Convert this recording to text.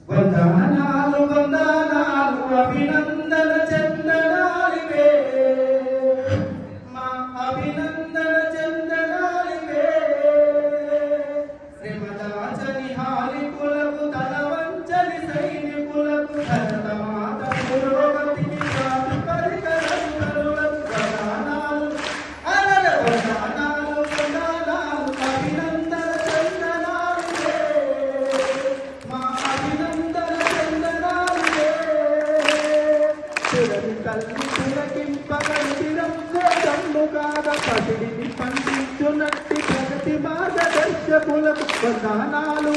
వందనాలు వందనాలు అభినందన చందనాలివే మా అభినందన చందనాలివే శ్రీమదాచని హాలికులకు తల వంచని సైనికులకు భరతమాత పురోగతికి కాదు పరికరంకరులకు వందనాలు అలల వందనాలు వందనాలు అభినందన చందనాలివే మా తల్లి పులకింపగంటిరం గోదమ్ముగాద పసిడిని పండించునట్టి ప్రగతి మార్గదర్శకులకు వందనాలు